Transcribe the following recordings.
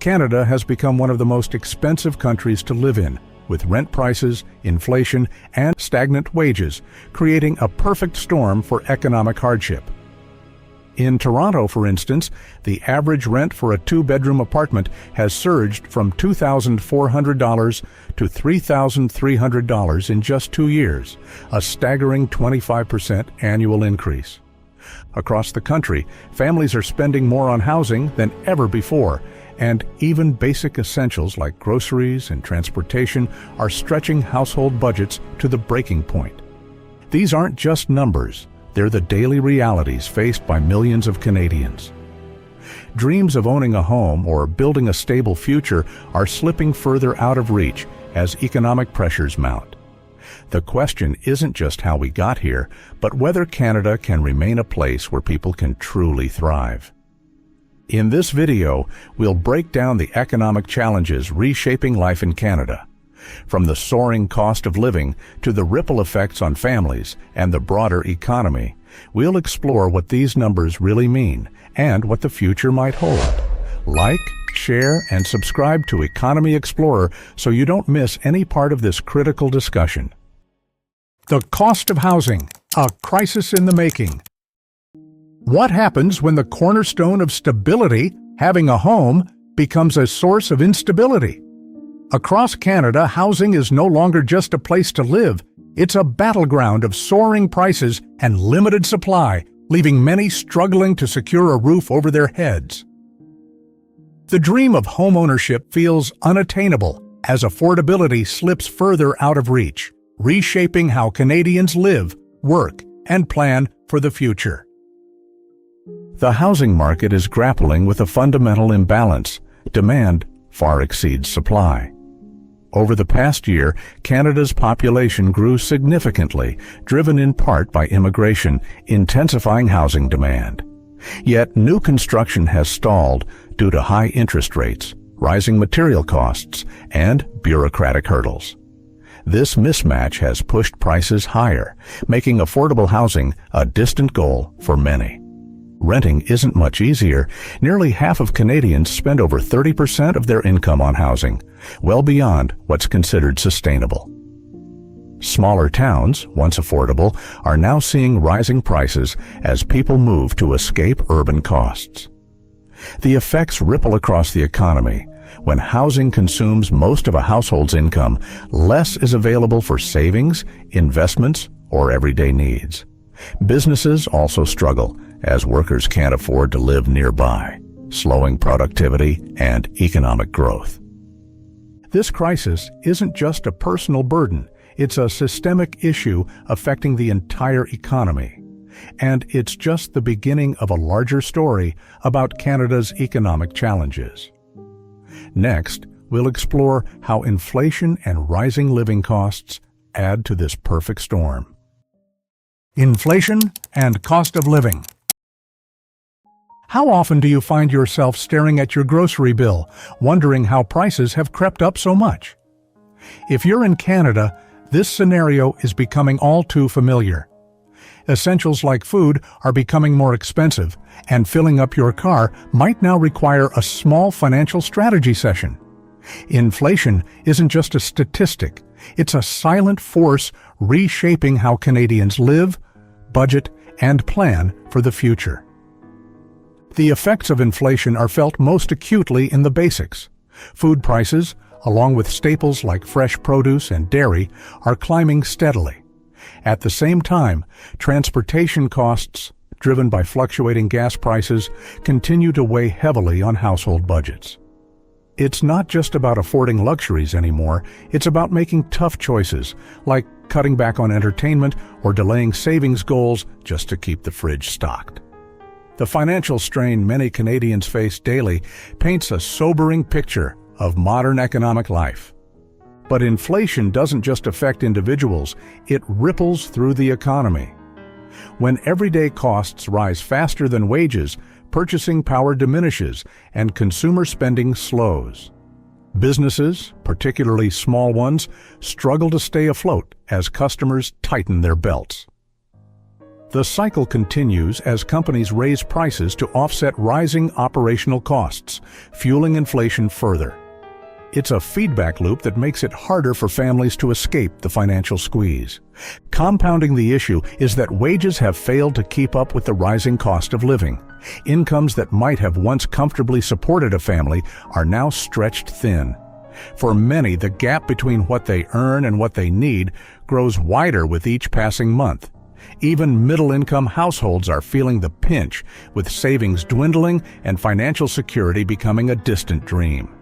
Canada has become one of the most expensive countries to live in, with rent prices, inflation, and stagnant wages, creating a perfect storm for economic hardship. In Toronto, for instance, the average rent for a two-bedroom apartment has surged from $2,400 to $3,300 in just 2 years, a staggering 25% annual increase. Across the country, families are spending more on housing than ever before, and even basic essentials like groceries and transportation are stretching household budgets to the breaking point. These aren't just numbers. They're the daily realities faced by millions of Canadians. Dreams of owning a home or building a stable future are slipping further out of reach as economic pressures mount. The question isn't just how we got here, but whether Canada can remain a place where people can truly thrive. In this video, we'll break down the economic challenges reshaping life in Canada. From the soaring cost of living to the ripple effects on families and the broader economy, we'll explore what these numbers really mean and what the future might hold. Like, share, and subscribe to Economy Explorer so you don't miss any part of this critical discussion. The cost of housing, a crisis in the making. What happens when the cornerstone of stability, having a home, becomes a source of instability? Across Canada, housing is no longer just a place to live. It's a battleground of soaring prices and limited supply, leaving many struggling to secure a roof over their heads. The dream of homeownership feels unattainable as affordability slips further out of reach, reshaping how Canadians live, work, and plan for the future. The housing market is grappling with a fundamental imbalance. Demand far exceeds supply. Over the past year, Canada's population grew significantly, driven in part by immigration, intensifying housing demand. Yet new construction has stalled due to high interest rates, rising material costs, and bureaucratic hurdles. This mismatch has pushed prices higher, making affordable housing a distant goal for many. Renting isn't much easier. Nearly half of Canadians spend over 30% of their income on housing, well beyond what's considered sustainable. Smaller towns, once affordable, are now seeing rising prices as people move to escape urban costs. The effects ripple across the economy. When housing consumes most of a household's income, less is available for savings, investments, or everyday needs. Businesses also struggle as workers can't afford to live nearby, slowing productivity and economic growth. This crisis isn't just a personal burden, it's a systemic issue affecting the entire economy. And it's just the beginning of a larger story about Canada's economic challenges. Next, we'll explore how inflation and rising living costs add to this perfect storm. Inflation and cost of living. How often do you find yourself staring at your grocery bill, wondering how prices have crept up so much? If you're in Canada, this scenario is becoming all too familiar. Essentials like food are becoming more expensive, and filling up your car might now require a small financial strategy session. Inflation isn't just a statistic, it's a silent force reshaping how Canadians live, budget, and plan for the future. The effects of inflation are felt most acutely in the basics. Food prices, along with staples like fresh produce and dairy, are climbing steadily. At the same time, transportation costs, driven by fluctuating gas prices, continue to weigh heavily on household budgets. It's not just about affording luxuries anymore, it's about making tough choices, like cutting back on entertainment or delaying savings goals just to keep the fridge stocked. The financial strain many Canadians face daily paints a sobering picture of modern economic life. But inflation doesn't just affect individuals, it ripples through the economy. When everyday costs rise faster than wages, purchasing power diminishes and consumer spending slows. Businesses, particularly small ones, struggle to stay afloat as customers tighten their belts. The cycle continues as companies raise prices to offset rising operational costs, fueling inflation further. It's a feedback loop that makes it harder for families to escape the financial squeeze. Compounding the issue is that wages have failed to keep up with the rising cost of living. Incomes that might have once comfortably supported a family are now stretched thin. For many, the gap between what they earn and what they need grows wider with each passing month. Even middle-income households are feeling the pinch, with savings dwindling and financial security becoming a distant dream.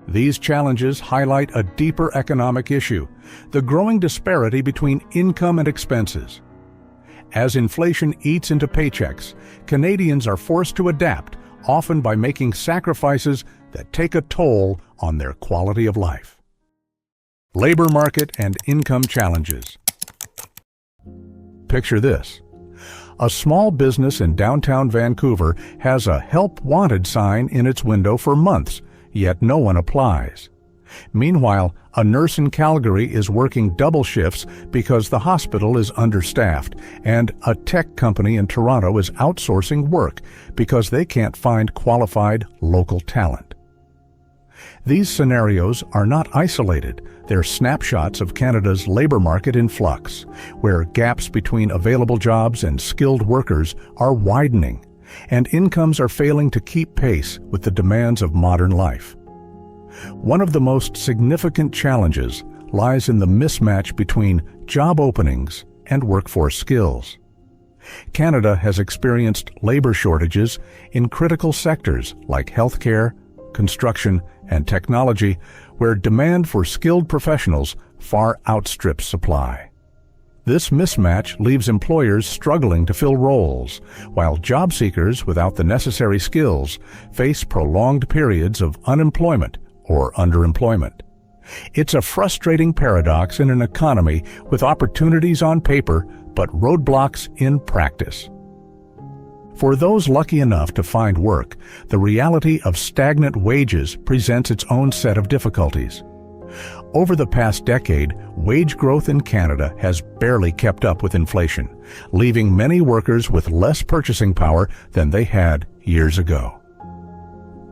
These challenges highlight a deeper economic issue, the growing disparity between income and expenses. As inflation eats into paychecks, Canadians are forced to adapt, often by making sacrifices that take a toll on their quality of life. Labor market and income challenges. Picture this. A small business in downtown Vancouver has a Help Wanted sign in its window for months, yet no one applies. Meanwhile, a nurse in Calgary is working double shifts because the hospital is understaffed, and a tech company in Toronto is outsourcing work because they can't find qualified local talent. These scenarios are not isolated. They're snapshots of Canada's labor market in flux, where gaps between available jobs and skilled workers are widening, and incomes are failing to keep pace with the demands of modern life. One of the most significant challenges lies in the mismatch between job openings and workforce skills. Canada has experienced labor shortages in critical sectors like healthcare, construction, and technology, where demand for skilled professionals far outstrips supply. This mismatch leaves employers struggling to fill roles, while job seekers without the necessary skills face prolonged periods of unemployment or underemployment. It's a frustrating paradox in an economy with opportunities on paper but roadblocks in practice. For those lucky enough to find work, the reality of stagnant wages presents its own set of difficulties. Over the past decade, wage growth in Canada has barely kept up with inflation, leaving many workers with less purchasing power than they had years ago.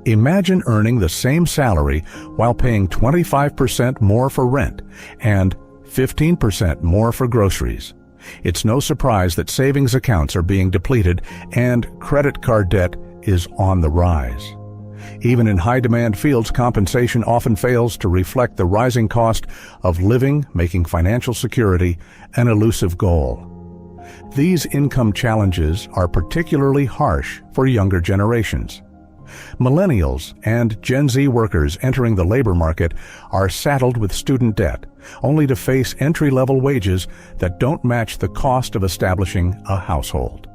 Imagine earning the same salary while paying 25% more for rent and 15% more for groceries. It's no surprise that savings accounts are being depleted and credit card debt is on the rise. Even in high-demand fields, compensation often fails to reflect the rising cost of living, making financial security an elusive goal. These income challenges are particularly harsh for younger generations. Millennials and Gen Z workers entering the labor market are saddled with student debt, only to face entry-level wages that don't match the cost of establishing a household.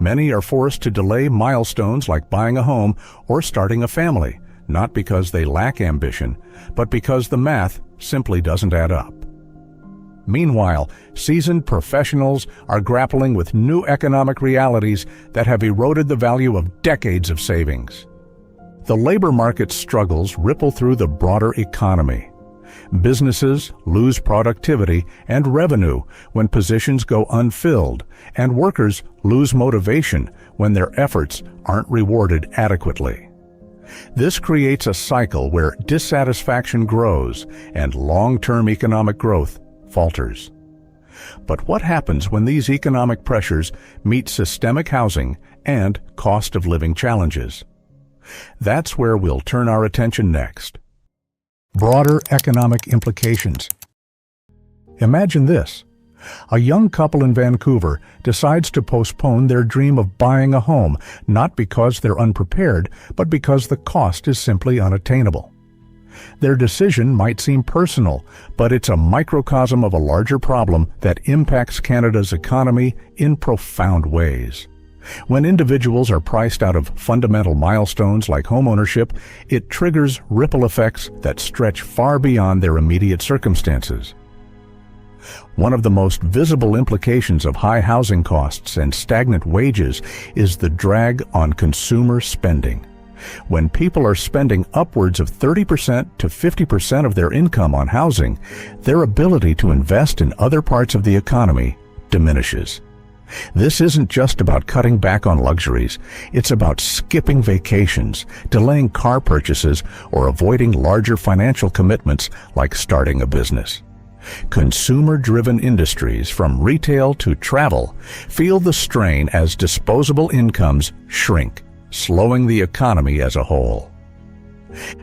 Many are forced to delay milestones like buying a home or starting a family, not because they lack ambition, but because the math simply doesn't add up. Meanwhile, seasoned professionals are grappling with new economic realities that have eroded the value of decades of savings. The labor market's struggles ripple through the broader economy. Businesses lose productivity and revenue when positions go unfilled, and workers lose motivation when their efforts aren't rewarded adequately. This creates a cycle where dissatisfaction grows and long-term economic growth falters. But what happens when these economic pressures meet systemic housing and cost of living challenges? That's where we'll turn our attention next. Broader economic implications. Imagine this. A young couple in Vancouver decides to postpone their dream of buying a home, not because they're unprepared, but because the cost is simply unattainable. Their decision might seem personal, but it's a microcosm of a larger problem that impacts Canada's economy in profound ways. When individuals are priced out of fundamental milestones like homeownership, it triggers ripple effects that stretch far beyond their immediate circumstances. One of the most visible implications of high housing costs and stagnant wages is the drag on consumer spending. When people are spending upwards of 30% to 50% of their income on housing, their ability to invest in other parts of the economy diminishes. This isn't just about cutting back on luxuries. It's about skipping vacations, delaying car purchases, or avoiding larger financial commitments like starting a business. Consumer-driven industries, from retail to travel, feel the strain as disposable incomes shrink, slowing the economy as a whole.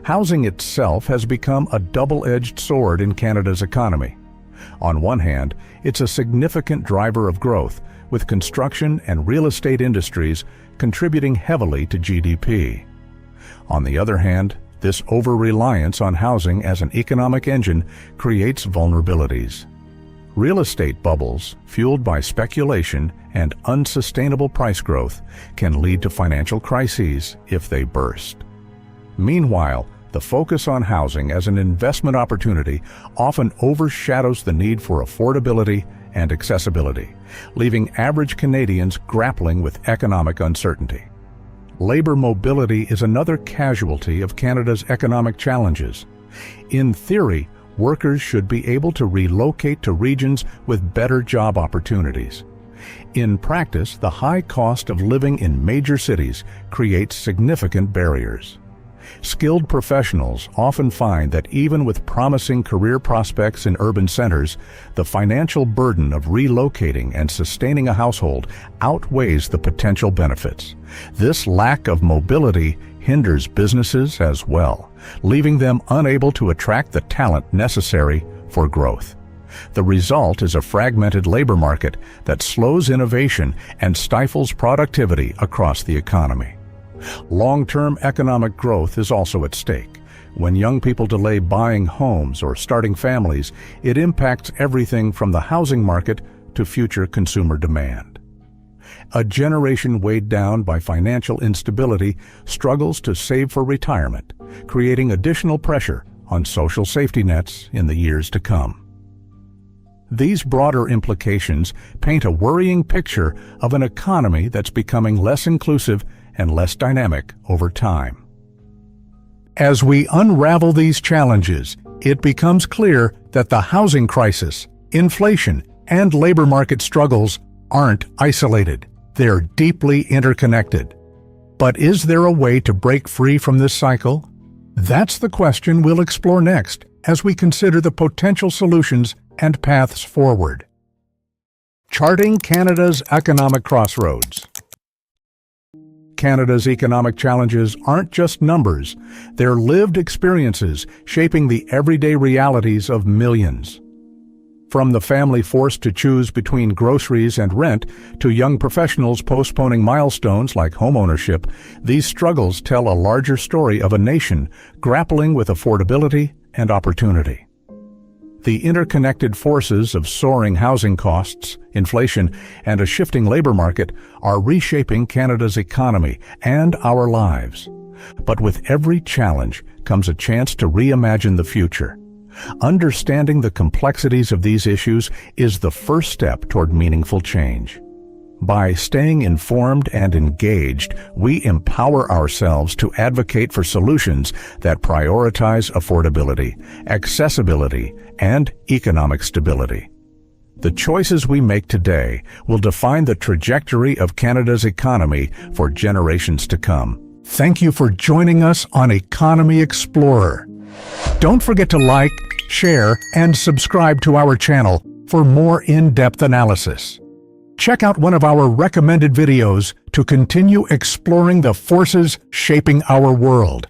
Housing itself has become a double-edged sword in Canada's economy. On one hand, it's a significant driver of growth, with construction and real estate industries contributing heavily to GDP. On the other hand, this over-reliance on housing as an economic engine creates vulnerabilities. Real estate bubbles, fueled by speculation and unsustainable price growth, can lead to financial crises if they burst. Meanwhile, the focus on housing as an investment opportunity often overshadows the need for affordability and accessibility, leaving average Canadians grappling with economic uncertainty. Labor mobility is another casualty of Canada's economic challenges. In theory, workers should be able to relocate to regions with better job opportunities. In practice, the high cost of living in major cities creates significant barriers. Skilled professionals often find that even with promising career prospects in urban centers, the financial burden of relocating and sustaining a household outweighs the potential benefits. This lack of mobility hinders businesses as well, leaving them unable to attract the talent necessary for growth. The result is a fragmented labor market that slows innovation and stifles productivity across the economy. Long-term economic growth is also at stake. When young people delay buying homes or starting families, it impacts everything from the housing market to future consumer demand. A generation weighed down by financial instability struggles to save for retirement, creating additional pressure on social safety nets in the years to come. These broader implications paint a worrying picture of an economy that's becoming less inclusive and less dynamic over time. As we unravel these challenges, it becomes clear that the housing crisis, inflation, and labor market struggles aren't isolated. They're deeply interconnected. But is there a way to break free from this cycle? That's the question we'll explore next as we consider the potential solutions and paths forward. Charting Canada's economic crossroads. Canada's economic challenges aren't just numbers, they're lived experiences shaping the everyday realities of millions. From the family forced to choose between groceries and rent to young professionals postponing milestones like homeownership, these struggles tell a larger story of a nation grappling with affordability and opportunity. The interconnected forces of soaring housing costs, inflation, and a shifting labor market are reshaping Canada's economy and our lives. But with every challenge comes a chance to reimagine the future. Understanding the complexities of these issues is the first step toward meaningful change. By staying informed and engaged, we empower ourselves to advocate for solutions that prioritize affordability, accessibility, and economic stability. The choices we make today will define the trajectory of Canada's economy for generations to come. Thank you for joining us on Economy Explorer. Don't forget to like, share, and subscribe to our channel for more in-depth analysis. Check out one of our recommended videos to continue exploring the forces shaping our world.